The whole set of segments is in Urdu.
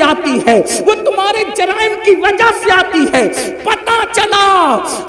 آتی ہے، وہ تمہارے جرائم کی وجہ سے آتی ہے۔ پتہ چلا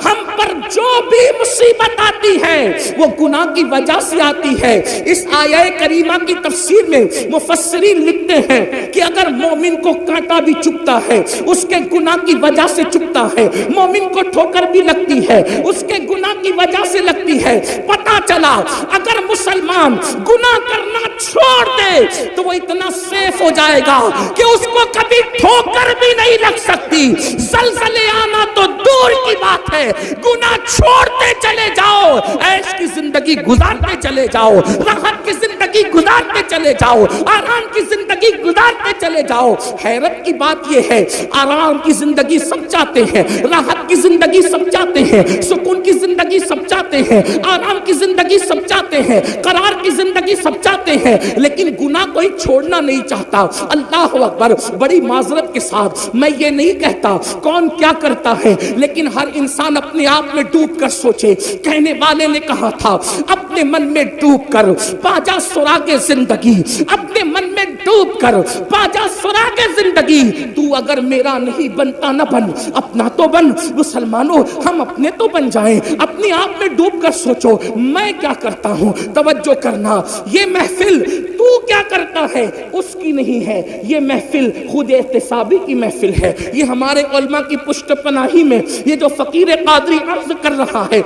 ہم پر جو بھی مصیبت آتی ہے وہ گناہ کی وجہ سے آتی ہے۔ اس آیہ کریمہ کی تفسیر میں مفسرین لکھتے ہیں کہ اگر مومن کو کانٹا بھی چبھتا ہے اس کے گناہ کی وجہ سے چبھتا ہے، مومن کو ٹھوکر بھی لگتی ہے اس کے گناہ کی وجہ سے لگتی ہے۔ پتہ چلا اگر مسلمان گناہ کرنا چھوڑ دے تو وہ اتنا سیف ہو جائے گا کہ اس کو کبھی ٹھوکر بھی نہیں لگ سکتی، زلزلے آنا تو دور کی بات ہے۔ گناہ چھوڑتے چلے جاؤ، عیش کی زندگی گزارتے چلے جاؤ، راحت کی زندگی گزارتے چلے جاؤ، آرام کی زندگی گزارتے چلے جاؤ۔ حیرت کی بات یہ ہے آرام کی زندگی سب چاہتے ہیں، راحت کی زندگی سب چاہتے ہیں، سکون کی زندگی سب چاہتے ہیں، آرام کی زندگی سب چاہتے ہیں، قرار کی زندگی سب چاہتے ہیں، لیکن گناہ کوئی چھوڑنا نہیں چاہتا۔ اللہ اکبر، بڑی معذرت کے ساتھ میں یہ نہیں کہتا کون کیا کرتا ہے، لیکن ہر انسان اپنے آپ میں ڈوب کر سوچے۔ کہنے والے نے کہا تھا اپنے من میں ڈوب کر پاجا سراغ زندگی، اپنے من میں ڈوب کر پاجا سراغ زندگی، تو اگر میرا نہیں بنتا نہ بن، اپنا تو بن۔ مسلمانوں ہم اپنے تو بن جائیں، اپنے آپ میں ڈوب کر سوچو میں کیا کرتا ہوں۔ توجہ کرنا، یہ محفل تو کیا کرتا ہے اس کی نہیں ہے، یہ محفل خود احتسابی کی محفل ہے۔ یہ ہمارے علماء کی پشت پناہی میں یہ جو فقیر قادری عرض کر رہا ہے،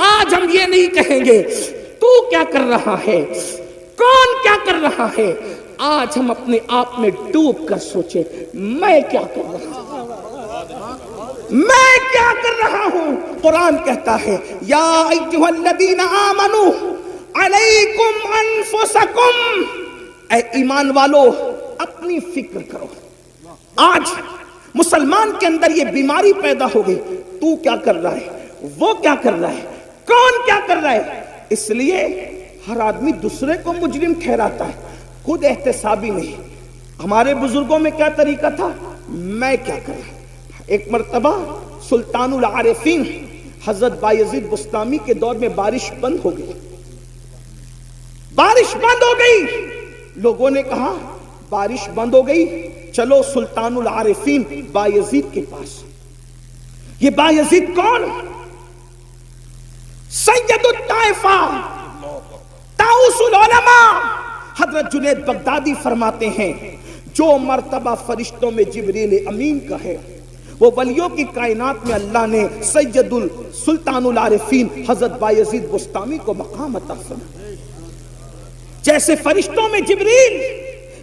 آج ہم یہ نہیں کہیں گے تو کیا کر رہا ہے، کون کیا کر رہا ہے، آج ہم اپنے آپ میں ڈوب کر سوچیں میں کیا کر رہا ہوں، میں کیا کر رہا ہوں۔ قرآن کہتا ہے یا ایھا الذین آمنوا علیکم انفسکم، اے ایمان والو اپنی فکر کرو۔ آج مسلمان کے اندر یہ بیماری پیدا ہو گئی، تو کیا کر رہا ہے، وہ کیا کر رہا ہے، کون کیا کر رہا ہے۔ اس لیے ہر آدمی دوسرے کو مجرم ٹھہراتا ہے، خود احتسابی نہیں۔ ہمارے بزرگوں میں کیا طریقہ تھا، میں کیا کر رہا ہوں۔ ایک مرتبہ سلطان العارفین حضرت بایزید بسطامی کے دور میں بارش بند ہو گئی، بارش بند ہو گئی۔ لوگوں نے کہا بارش بند ہو گئی، چلو سلطان العارفین بایزید کے پاس۔ یہ بایزید کون، سید الطائفہ، طاؤس العلماء۔ حضرت جنید بغدادی فرماتے ہیں جو مرتبہ فرشتوں میں جبریل امین کا ہے، وہ ولیوں کی کائنات میں اللہ نے سید سلطان العارفین حضرت بایزید بسطامی کو مقام عطا فرمایا۔ جیسے فرشتوں میں جبریل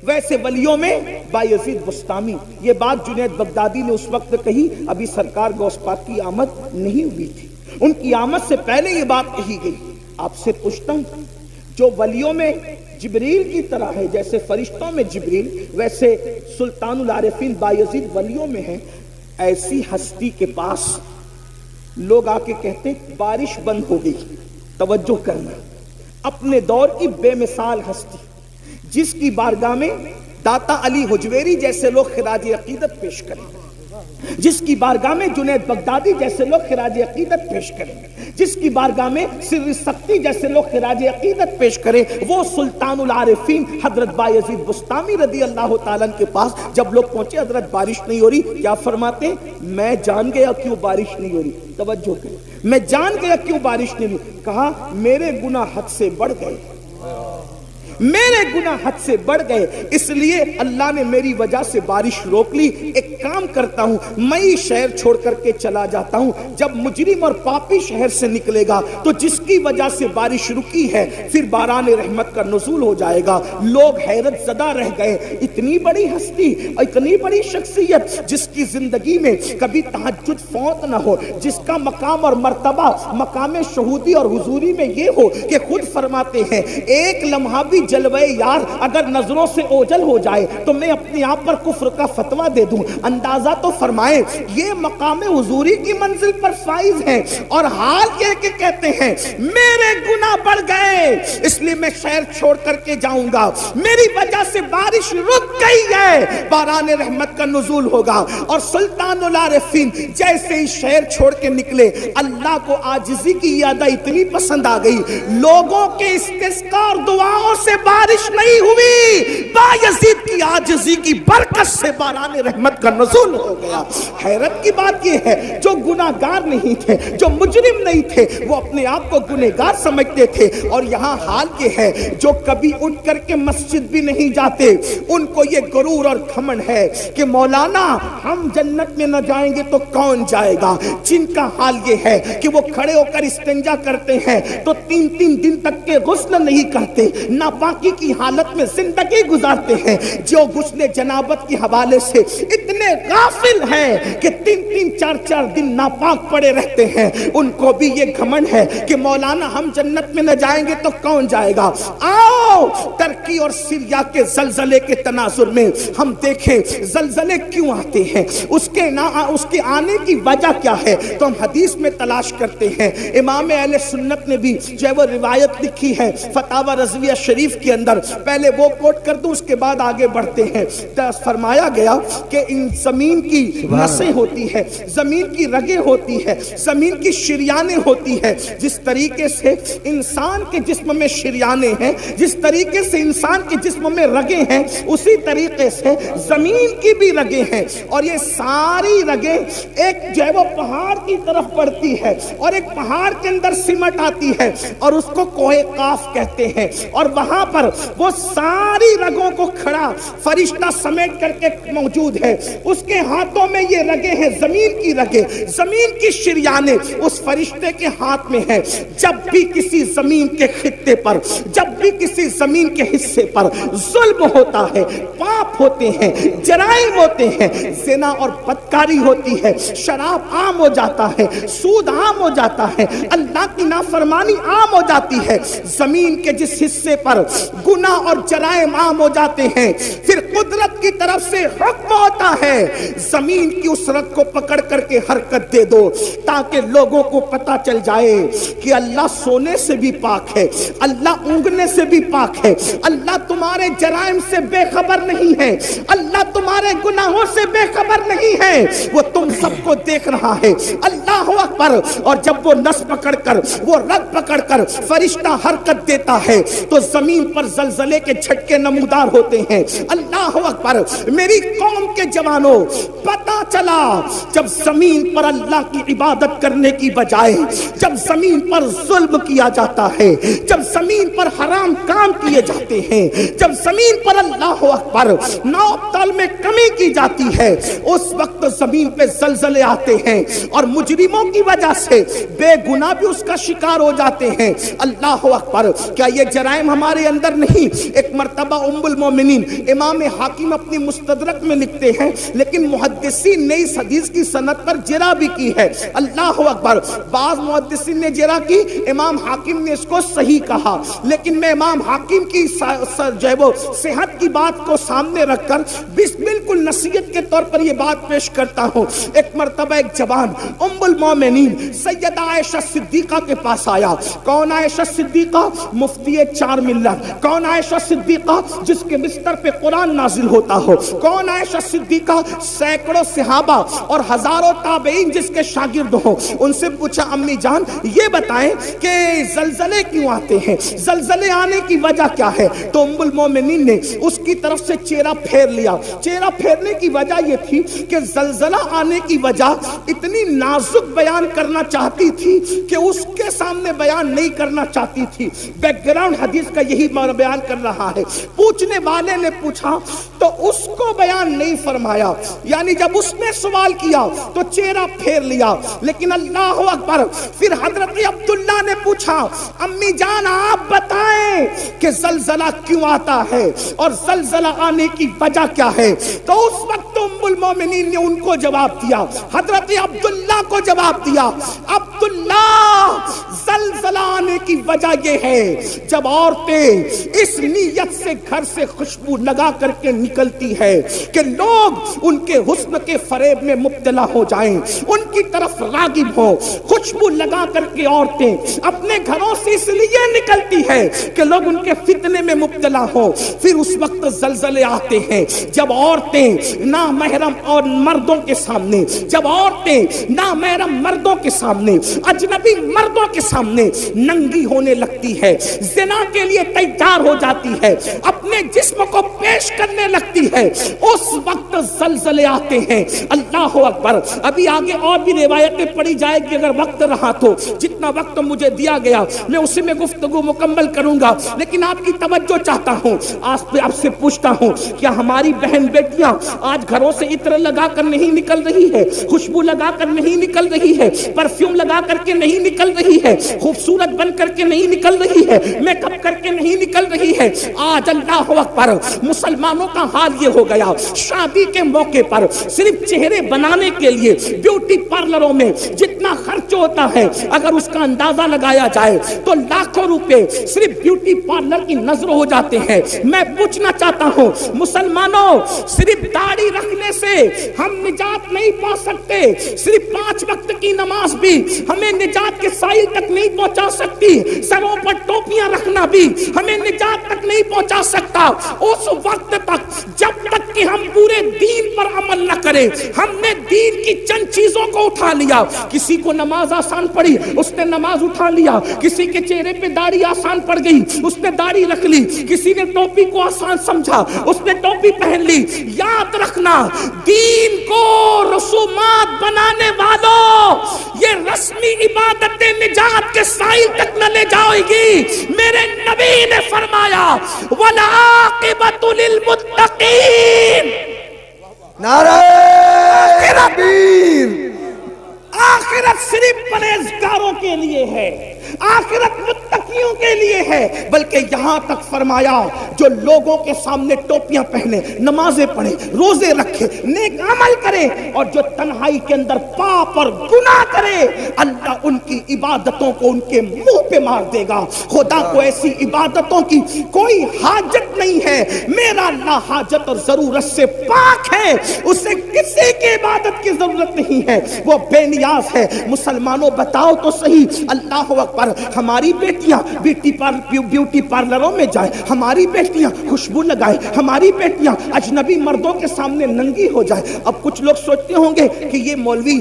ویسے ولیوں میں بایزید بسطامی۔ یہ بات جنید بغدادی نے اس وقت کہی، ابھی سرکار غوث پاک کی آمد نہیں ہوئی تھی، ان کی آمد سے پہلے یہ بات کہی گئی۔ آپ سے پوچھتا ہوں جو ولیوں میں جبریل کی طرح ہے، جیسے فرشتوں میں جبریل ویسے سلطان العارفین بایزید ولیوں میں ہیں، ایسی ہستی کے پاس لوگ آ کے کہتے بارش بند ہو گئی۔ توجہ کرنا، اپنے دور کی بے مثال ہستی جس کی بارگاہ میں داتا علی حجویری جیسے لوگ خراج عقیدت پیش کریں، جس کی بارگاہ میں جنید بغدادی جیسے لوگ خراج عقیدت پیش کریں، جس کی بارگاہ میں سر سختی جیسے لوگ خراج عقیدت پیش کریں، وہ سلطان العارفین حضرت بایزید بسطامی رضی اللہ تعالیٰ کے پاس جب لوگ پہنچے، حضرت بارش نہیں ہو رہی، کیا فرماتے، میں جان گیا کیوں بارش نہیں ہو رہی۔ توجہ کریں، میں جان گیا کیوں بارش نہیں ہو رہی۔ کہا میرے گناہ حد سے بڑھ گئے، میرے گناہ حد سے بڑھ گئے، اس لیے اللہ نے میری وجہ سے بارش روک لی۔ ایک کام کرتا ہوں، میں ہی شہر چھوڑ کر کے چلا جاتا ہوں، جب مجرم اور پاپی شہر سے نکلے گا تو جس کی وجہ سے بارش رکی ہے پھر باران رحمت کا نزول ہو جائے گا۔ لوگ حیرت زدہ رہ گئے، اتنی بڑی ہستی، اتنی بڑی شخصیت جس کی زندگی میں کبھی تہجد فوت نہ ہو، جس کا مقام اور مرتبہ مقام شہودی اور حضوری میں یہ ہو کہ خود فرماتے ہیں ایک لمحہ بھی جلوے یار اگر نظروں سے اوجل ہو جائے تو میں اپنے آپ پر کفر کا فتویٰ دے دوں۔ اندازہ تو فرمائے یہ مقام حضوری کی منزل پر فائز ہے، اور حال کہہ کے کہتے ہیں میرے گناہ بڑھ گئے اس لیے میں شہر چھوڑ کر کے جاؤں گا، میری وجہ سے بارش رک گئی ہے، باران رحمت کا نزول ہوگا۔ اور سلطان العارفین جیسے ہی شہر چھوڑ کے نکلے، اللہ کو عاجزی کی یادہ اتنی پسند آ گئی، لوگوں کے استسقاء اور دعاؤں سے بارش نہیں ہوئی، بایزید کی عاجزی کی برکت سے باران رحمت کا نزول ہو گیا۔ حیرت کی بات یہ ہے جو گناہگار نہیں تھے، جو مجرم نہیں تھے، وہ اپنے آپ کو گنہگار سمجھتے تھے، اور یہاں حال یہ ہے جو کبھی اٹھ کر کے مسجد بھی نہیں جاتے، ان کو یہ غرور اور گھمنڈ ہے کہ مولانا ہم جنت میں نہ جائیں گے تو کون جائے گا۔ جن کا حال یہ ہے کہ وہ کھڑے ہو کر استنجا کرتے ہیں تو 3 دن تک کے غسل نہیں کرتے، ناپاکی کی حالت میں زندگی گزارتے ہیں، جو غسل جنابت کے حوالے سے اتنے غافل ہیں کہ 3-4 دن ناپاک پڑے رہتے ہیں، ان کو بھی یہ گھمنڈ ہے کہ مولانا ہم جنت میں نہ جائیں گے تو کون جائے گا۔ آؤ ترکی اور سیریا کے زلزلے کے تناظر میں ہم دیکھیں زلزلے کیوں آتے ہیں، اس کے آنے کی وجہ کیا ہے، تو ہم حدیث میں تلاش کرتے ہیں۔ امام اہل سنت نے بھی جو ہے وہ روایت لکھی ہے فتاوی رضویہ شریف کے اندر، پہلے وہ کوٹ کر دوں اس کے بعد آگے بڑھتے ہیں۔ فرمایا گیا کہ ان زمین کی نسیں ہوتی ہے، زمین کی رگیں ہوتی ہے، زمین کی شریانیں ہوتی ہے، جس طریقے سے انسان کے جسم میں شریانیں ہیں، جس طریقے سے انسان کے جسم میں رگیں ہیں، اسی طریقے سے زمین کی بھی رگیں ہیں، اور یہ ساری رگیں ایک جو ہے وہ پہاڑ کی طرف بڑھتی ہے اور ایک پہاڑ کے اندر سمٹ آتی ہے اور اس کو کوہ قاف کہتے ہیں، اور وہاں پر وہ ساری رگوں کو کھڑا فرشتہ سمیٹ کر کے موجود ہے، اس کے ہاتھوں میں یہ رگیں ہیں، زمین کی رگیں، زمین کی شریانیں اس فرشتے کے ہاتھ میں ہے۔ جب بھی کسی زمین کے خطے پر، جب بھی کسی زمین کے حصے پر ظلم ہوتا ہے، پاپ ہوتے ہیں، جرائم ہوتے ہیں، زنا اور بدکاری ہوتی ہے، شراب عام ہو جاتا ہے، سود عام ہو جاتا ہے، اللہ کی نافرمانی عام ہو جاتی ہے، زمین کے جس حصے پر گناہ اور جرائم عام ہو جاتے ہیں، پھر قدرت کی طرف سے حکم ہوتا ہے زمین کی اس رگ کو پکڑ کر کے حرکت دے دو، تاکہ لوگوں کو پتا چل جائے کہ اللہ سونے سے بھی پاک ہے، اللہ اونگنے سے بھی پاک ہے، اللہ تمہارے جرائم سے بے خبر نہیں ہے، اللہ تمہارے گناہوں سے بے خبر نہیں ہے، وہ تم سب کو دیکھ رہا ہے۔ اللہ اکبر۔ اور جب وہ نس پکڑ کر، وہ رگ پکڑ کر فرشتہ حرکت دیتا ہے تو زمین پر زلزلے کے جھٹکے نمودار ہوتے ہیں۔ اللہ اکبر۔ میری قوم کے جوانوں، پتا چلا جب زمین پر اللہ کی عبادت کرنے کی بجائے جب زمین پر ظلم کیا جاتا ہے، جب زمین پر حرام کام کیے جاتے ہیں، جب زمین پر اللہ اکبر نوتل میں کمی کی جاتی ہے، اس وقت زمین پہ زلزلے آتے ہیں اور مجرموں کی وجہ سے بے گناہ بھی اس کا شکار ہو جاتے ہیں۔ اللہ اکبر۔ کیا یہ جرائم ہمارے اندر نہیں؟ ایک مرتبہ ام المومنین امام حاکم اپنی مستدرک میں لکھتے ہیں، لیکن محدثین نے اس حدیث کی سند پر جرح بھی کی ہے۔ اللہ اکبر۔ بعض محدثین نے جرح کی، امام حاکم نے اس کو صحیح کہا، لیکن میں امام حاکم کی جو ہے وہ صحت کی بات کو سامنے رکھ کر بالکل نصیحت کے طور پر یہ بات پیش کرتا ہوں۔ ایک مرتبہ ایک جوان ام المومنین سیدہ عائشہ صدیقہ کے پاس آیا۔ کون عائشہ صدیقہ؟ مفتی 4 ملت۔ کون عائشہ صدیقہ؟ جس کے بستر پہ قرآن نازل ہوتا ہو۔ کون عائشہ صدیقہ؟ سینکڑوں صحابہ اور ہزاروں تابعین جس کے شاگرد ہوں۔ ان سے پوچھا امی جان یہ بتائیں کہ زلزلے کیوں آتے ہیں، زلزلے آنے کی وجہ کیا ہے؟ تو ام المومنین نے اس کی طرف سے چہرہ پھیر لیا۔ چہرہ پھیرنے کی وجہ یہ تھی کہ زلزلہ آنے کی وجہ اتنی نازک بیان کرنا چاہتی تھی کہ اس کے سامنے بیان نہیں کرنا چاہتی تھی۔ بیک گراؤنڈ حدیث کا یہی بیان کر رہا ہے۔ پوچھنے والے نے پوچھا تو اس کو بیان نہیں فرمایا، یعنی جب اس نے سوال کیا تو چہرہ پھیر لیا۔ لیکن اللہ اکبر، پھر حضرت عبداللہ نے پوچھا امی جان آپ بتائیں کہ زلزلہ کیوں آتا ہے اور زلزلہ آنے کی وجہ کیا ہے؟ تو اس وقت ام المومنین نے ان کو جواب دیا، حضرت عبداللہ کو جواب دیا، عبداللہ زلزلہ آنے کی وجہ یہ ہے جب عورتیں اس نیت سے گھر سے خوشبو لگا کر کے نکلتی ہے کہ لوگ ان کے حسن کے فریب میں مبتلا ہو جائیں، ان کی طرف راغب ہوں۔ خوشبو لگا کر کے عورتیں اپنے گھروں سے اس لیے نکلتی ہے کہ لوگ ان کے فتنے میں مبتلا ہوں۔ پھر اس وقت زلزلے آتے ہیں جب عورتیں نامحرم اور مردوں کے سامنے، جب عورتیں نامحرم مردوں کے سامنے، اجنبی مردوں کے سامنے سامنے ننگی ہونے لگتی ہے، زنا کے لیے تیار ہو جاتی ہے، اپنے جسم کو پیش کرنے لگتی ہے، اس وقت زلزلے آتے ہیں۔ اللہ اکبر۔ ابھی آگے اور بھی روایتیں پڑھی جائے گی، اگر وقت رہا تو جتنا وقت مجھے دیا گیا میں اسی میں گفتگو مکمل کروں گا، لیکن آپ کی توجہ چاہتا ہوں، آپ سے پوچھتا ہوں، کیا ہماری بہن بیٹیاں آج گھروں سے عطر لگا کر نہیں نکل رہی ہے، خوشبو لگا کر نہیں نکل رہی ہے، پرفیوم لگا کر کے نہیں نکل رہی ہے، خوبصورت بن کر کے نہیں نکل رہی ہے، میک اپ کر کے نہیں نکل رہی ہے؟ آج اللہ اکبر مسلمانوں کا حال یہ ہو گیا، شادی کے موقع پر صرف چہرے بنانے کے لیے بیوٹی پارلروں میں جتنا خرچ ہوتا ہے اگر اس کا اندازہ لگایا جائے تو لاکھوں روپے صرف بیوٹی پارلر کی نظر ہو جاتے ہیں۔ میں پوچھنا چاہتا ہوں مسلمانوں، صرف داڑھی رکھنے سے ہم نجات نہیں پا سکتے، صرف 5 وقت کی نماز بھی ہمیں نجات کے سائل تک نہیں پہنچا سکتی، سروں پر ٹوپیاں رکھنا بھی ہمیں نجات تک نہیں پہنچا سکتا۔ اس وقت تک جب تک کہ ہم پورے دین پر عمل نہ کریں، ہم نے دین کی چند چیزوں کو اٹھا لیا، کسی کو نماز آسان پڑی اس نے نماز اٹھا لیا، کسی کے چہرے پہ داڑھی آسان پڑ گئی اس نے داڑھی رکھ لی، کسی نے ٹوپی کو آسان سمجھا اس نے ٹوپی پہن لی۔ یاد رکھنا، دین کو رسومات بنانے والوں، یہ رسمی عبادتیں نجات کے سائل تک نہ لے جائے گی۔ میرے نبی نے فرمایا وَالْعَاقِبَةُ لِلْمُتَّقِينَ، نعرہ تکبیر، آخرت صرف پرہیزگاروں کے لیے ہے، آخرت متقیوں کے لیے ہے۔ بلکہ یہاں تک فرمایا جو لوگوں کے سامنے ٹوپیاں پہنے، نمازیں پڑھے، روزے رکھے، نیک عمل کرے، اور جو تنہائی کے اندر پاپ اور گناہ کرے، اللہ ان کی عبادتوں کو ان کے منہ پہ مار دے گا۔ خدا کو ایسی عبادتوں کی کوئی حاجت نہیں ہے، میرا اللہ حاجت اور ضرورت سے پاک ہے، اسے کسی کی عبادت کی ضرورت نہیں ہے، وہ بے نیاز ہے۔ مسلمانوں بتاؤ تو صحیح، اللہ اکبر، ہماری بیٹیاں بیوٹی پارلروں میں جائیں، ہماری بیٹیاں خوشبو لگائیں، ہماری بیٹیاں اجنبی مردوں کے سامنے ننگی ہو جائیں۔ اب کچھ لوگ سوچتے ہوں گے کہ یہ مولوی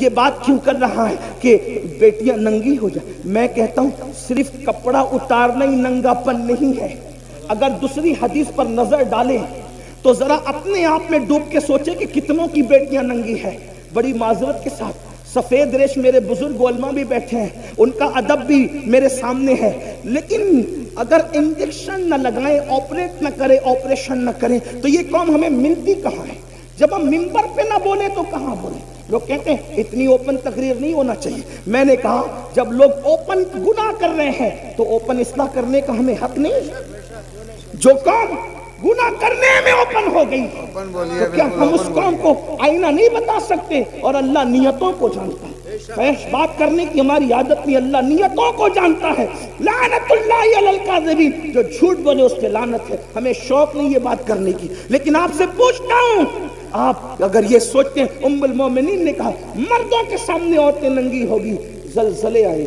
یہ بات کیوں کر رہا ہے کہ بیٹیاں ننگی ہو جائیں؟ میں کہتا ہوں صرف کپڑا اتارنا ہی ننگا پن نہیں ہے۔ اگر دوسری حدیث پر نظر ڈالیں تو ذرا اپنے آپ میں ڈوب کے سوچیں کہ کتنوں کی بیٹیاں ننگی ہیں۔ بڑی معذرت کے ساتھ، سفید ریش میرے بزرگ علماء بھی بیٹھے ہیں، ان کا ادب بھی میرے سامنے ہے، لیکن اگر انجیکشن نہ لگائیں، آپریٹ نہ کریں، آپریشن نہ کریں تو یہ قوم ہمیں ملتی کہاں ہے؟ جب ہم منبر پہ نہ بولے تو کہاں بولیں؟ لوگ کہتے ہیں اتنی اوپن تقریر نہیں ہونا چاہیے۔ میں نے کہا جب لوگ اوپن گناہ کر رہے ہیں تو اوپن اصلاح کرنے کا ہمیں حق نہیں ہے؟ جو قوم گناہ کرنے میں اوپن ہو گئی تو کیا ہم اس قوم کو آئینہ نہیں بتا سکتے؟ اور اللہ نیتوں کو جانتا ہے، فحش بات کرنے کی ہماری عادت نہیں، اللہ نیتوں کو جانتا ہے۔ لعنت اللہ علی الکاذبین، جو جھوٹ بولے اس پہ لعنت ہے۔ ہمیں شوق نہیں یہ بات کرنے کی، لیکن آپ سے پوچھتا ہوں، آپ اگر یہ سوچتے ہیں ام المومنین نے کہا مردوں کے سامنے عورتیں ننگی ہوگی، زلزلے آئے،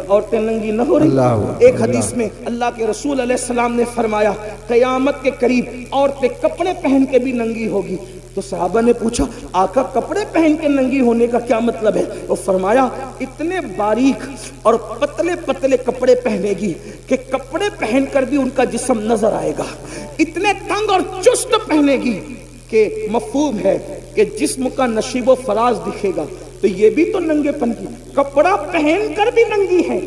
عورتیں ننگی نہ ہو رہی۔ ایک حدیث میں اللہ کے رسول علیہ السلام نے فرمایا قیامت کے قریب عورتیں کپڑے پہن کے بھی ننگی ہوگی۔ تو صحابہ نے پوچھا آقا کپڑے پہن کے ننگی ہونے کا کیا مطلب ہے؟ وہ فرمایا اتنے باریک اور پتلے پتلے کپڑے پہنے گی کہ کپڑے پہن کر بھی ان کا جسم نظر آئے گا، اتنے تنگ اور چست پہنے گی کہ مفہوم ہے کہ جسم کا نشیب و فراز دکھے گا۔ تو یہ بھی تو ننگے پن کی، کپڑا پہن کر بھی ننگی ہے،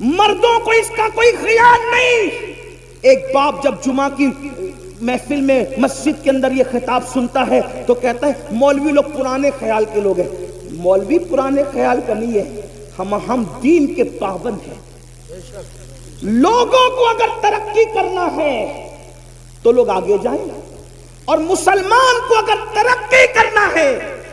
مردوں کو اس کا کوئی خیال نہیں۔ ایک باپ جب جمعہ کی محفل میں مسجد کے اندر یہ خطاب سنتا ہے تو کہتا ہے مولوی لوگ پرانے خیال کے لوگ ہیں۔ مولوی پرانے خیال کا نہیں ہے، ہم دین کے پابند ہیں۔ لوگوں کو اگر ترقی کرنا ہے تو لوگ آگے جائیں، اور مسلمان کو اگر ترقی کرنا ہے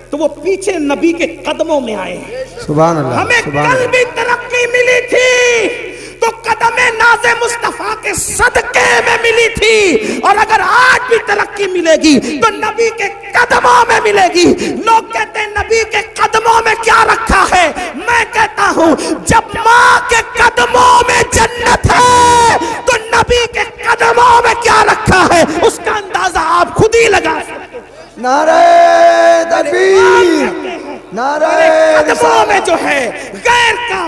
تو وہ پیچھے نبی کے قدموں میں آئے۔ سبحان اللہ۔ ہمیں کل بھی ترقی ملی تھی تو قدم ناز مصطفیٰ کے صدقے میں ملی تھی، اور اگر آج بھی ترقی ملے گی تو نبی کے قدموں میں ملے گی۔ لوگ کہتے ہیں نبی کے قدموں میں کیا رکھا ہے؟ میں کہتا ہوں جب ماں کے قدموں میں جنت ہے تو نبی کے قدموں میں کیا رکھا ہے اس کا اندازہ آپ خود ہی لگا سکتے ہیں۔ نعرہ تکبیر، نعرہ قدموں میں جو ہے غیر کا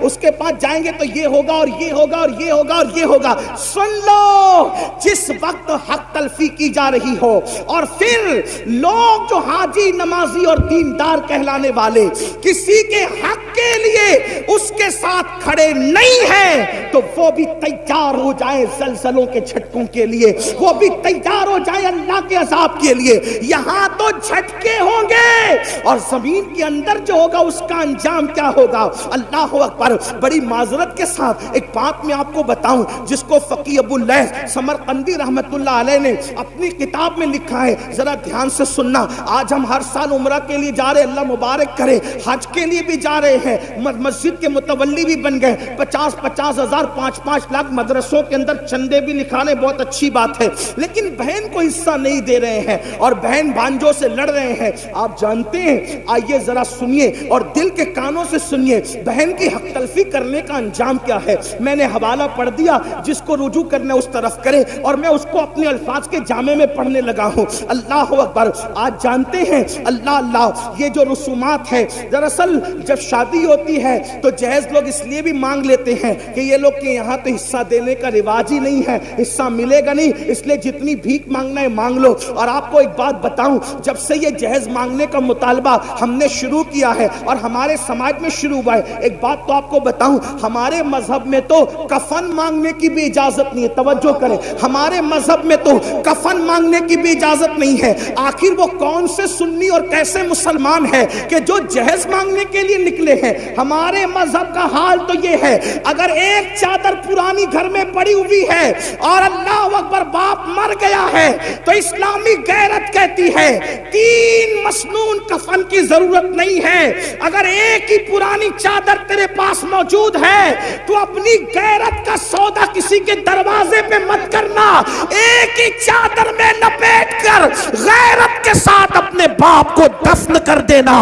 اس کے پاس جائیں گے تو یہ ہوگا اور یہ ہوگا اور یہ ہوگا اور یہ ہوگا. سن لو، جس وقت حق تلفی کی جا رہی ہو اور پھر لوگ جو حاجی نمازی اور دیندار کہلانے والے کسی کے حق کے لیے اس کے ساتھ کھڑے نہیں ہیں تو وہ بھی تیار ہو جائیں زلزلوں کے جھٹکوں کے لیے، وہ بھی تیار ہو جائیں اللہ کے عذاب کے لیے. یہاں تو جھٹکے ہوں گے اور زمین کے اندر جو ہوگا اس کا انجام کیا ہوگا. اللہ اکبر. بڑی معذرت کے ساتھ ایک بات میں آپ کو بتاؤں جس کو فقی ابو اللیث سمرقندی رحمت اللہ علیہ نے اپنی کتاب میں لکھا ہے، ذرا دھیان سے سننا. آج ہم ہر سال عمرہ کے لیے جا رہے، اللہ مبارک کرے، حج کے لیے بھی جا رہے ہیں، مسجد کے متولی بھی بن گئے، 50,000 5 لاکھ مدرسوں کے اندر چندے بھی لکھانے، بہت اچھی بات ہے، لیکن بہن کو حصہ نہیں دے رہے ہیں اور بہن بھانجوں سے لڑ رہے ہیں. آپ جانتے ہیں، آئیے ذرا سنیے اور دل کے کانوں سے سنیے بہن کی حق تلفی کرنے کا انجام کیا ہے. میں نے حوالہ پڑھ دیا، جس کو رجوع کرنا اس طرف کرے، اور میں اس کو اپنے الفاظ کے جامع میں پڑھنے لگا ہوں. اللہ اکبر. آج جانتے ہیں، اللہ یہ جو رسومات ہے، دراصل جب شادی ہوتی ہے تو جہیز لوگ اس لیے بھی مانگ لیتے ہیں کہ یہ لوگ کے یہاں تو حصہ دینے کا رواج ہی نہیں ہے، حصہ ملے گا نہیں، اس لیے جتنی بھیک مانگنا ہے مانگ لو. اور آپ کو ایک بات بتاؤں، جب سے یہ جہیز مانگنے کا مطالبہ ہم نے شروع کیا ہے اور ہمارے سماج میں شروع ہوا ہے، ایک بات تو آپ کو بتاؤں، ہمارے مذہب میں تو کفن مانگنے کی بھی اجازت نہیں ہے. توجہ کریں، ہمارے مذہب میں تو کفن مانگنے کی بھی اجازت نہیں ہے. آخر وہ کون سے سنی اور کیسے مسلمان ہے کہ جو جہیز مانگنے کے لیے نکلے ہیں؟ ہمارے مذہب کا حال تو یہ ہے، اگر ایک چادر پرانی گھر میں پڑی ہوئی ہے اور اللہ اکبر باپ مر گیا ہے تو اسلامی غیرت کہتی ہے 3 مسنون کفن کی ضرورت نہیں ہے. اگر ایک ہی پرانی چادر تیرے پاس موجود ہے تو اپنی غیرت کا سودا کسی کے دروازے پہ مت کرنا. ایک ہی چادر میں لپیٹ کر غیرت کے ساتھ اپنے باپ کو دفن کر دینا.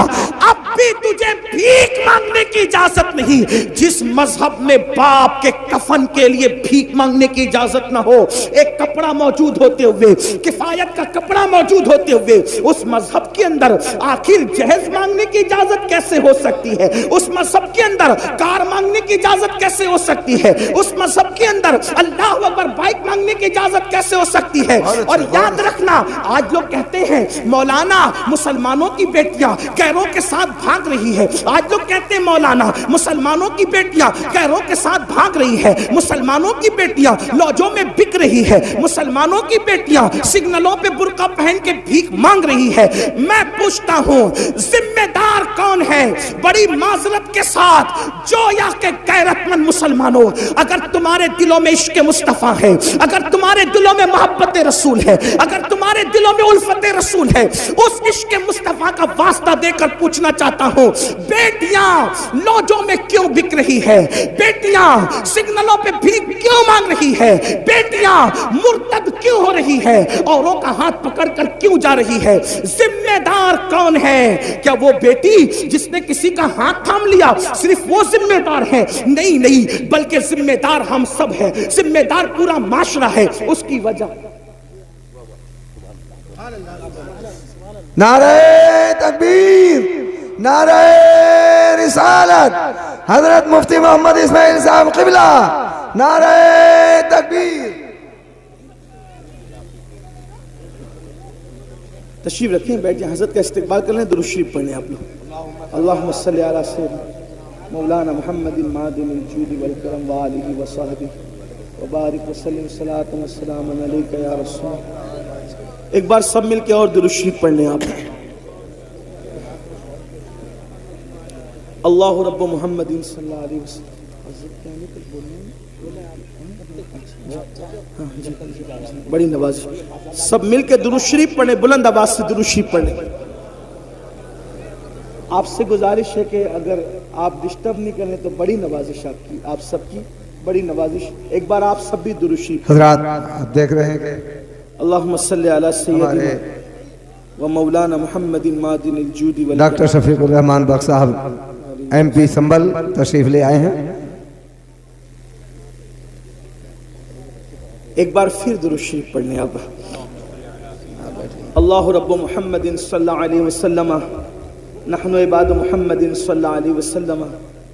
اب بھی تجھے بھیک مانگنے کی اجازت نہیں. جس مذہب میں باپ کے کفن کے لیے بھیک مانگنے کی اجازت نہ ہو، ایک کپڑا موجود ہوتے ہوئے، کفایت کا کپڑا موجود ہوتے ہوئے، اس مذہب کے اندر آخر جہیز مانگنے کی اجازت کیسے ہو سکتی ہے؟ اس مذہب کے اندر کار مانگنے کی اجازت کیسے ہو سکتی ہے؟ اس مذہب کے اندر اللہ اکبر بائک مانگنے کی اجازت کیسے ہو سکتی ہے؟ اور یاد رکھنا، آج لوگ کہتے ہیں مولانا مسلمانوں کی بیٹیاں غیروں کے ساتھ بھاگ رہی ہے. آج لوگ کہتے ہیں مولانا مسلمانوں کی بیٹیاں غیروں کے ساتھ بھاگ رہی ہے، مسلمانوں کی بیٹیاں لوجوں میں بک رہی ہے، مسلمانوں کی بیٹیاں سگنلوں پہ برقع پہن کے بھیک مانگ رہی ہے. میں پوچھتا ہوں ذمہ دار کون ہے؟ بڑی معذرت کے ساتھ جویا کے غیرت مند مسلمانوں، اگر تمہارے دلوں میں عشق مصطفیٰ ہے، اگر تمہارے دلوں میں محبت رسول ہے، اگر تمہارے دلوں میں الفت رسول ہے، اس عشق مصطفیٰ کا واسطہ دے کر پوچھنا چاہتا ہوں، بیٹیاں لوجوں میں کیوں بک رہی ہے؟ بیٹیاں سگنلوں پہ بھیک کیوں مانگ رہی ہے؟ بیٹیاں مرتد کیوں ہو رہی ہے؟ اوروں کا ہاتھ پکڑ کر کیوں جا رہی ہے؟ ذمہ دار کون ہے؟ کیا وہ بیٹی جس نے کسی کا ہاتھ تھام لیا صرف وہ ذمہ دار ہے؟ نہیں، بلکہ ذمہ دار ہم سب ہیں، ذمہ دار پورا معاشرہ ہے. اس کی وجہ نعرہ تکبیر، نعرہ رسالت، حضرت مفتی محمد اسماعیل صاحب قبلہ، نعرہ تکبیر. تشریف رکھیں، بیٹھ جائیں، حضرت کا استقبال کر لیں، درود شریف پڑھیں آپ لوگ. اللہم صلی علی سیدنا مولانا محمد معدن الجود والکرم وآلہ وصحبہ وبارک وسلم صلاۃ والسلام علیک یا رسول. ایک بار سب مل کے اور درود شریف پڑھ لیں آپ. اللہ رب محمد صلی اللہ علیہ وسلم. بڑی نوازش، سب مل کے درود شریف پڑھیں، بلند آواز سے درود شریف پڑھیں. آپ سے گزارش ہے کہ اگر آپ ڈسٹرب نہیں کریں تو بڑی نوازش آپ سب کی بڑی نوازش. ایک بار آپ سب بھی درود شریف. حضرات آپ دیکھ رہے ہیں کہ اللہم صلی علی سیدنا و مولانا محمد معدن الجود والکرم. ڈاکٹر شفیق الرحمان بخش صاحب ایم پی سنبل تشریف لے آئے ہیں. ایک بار پھر درود شریف پڑھنے آپ. اللہ رب محمد صلی اللہ علیہ وسلم، نحن عباد محمد صلی اللہ علیہ وسلم،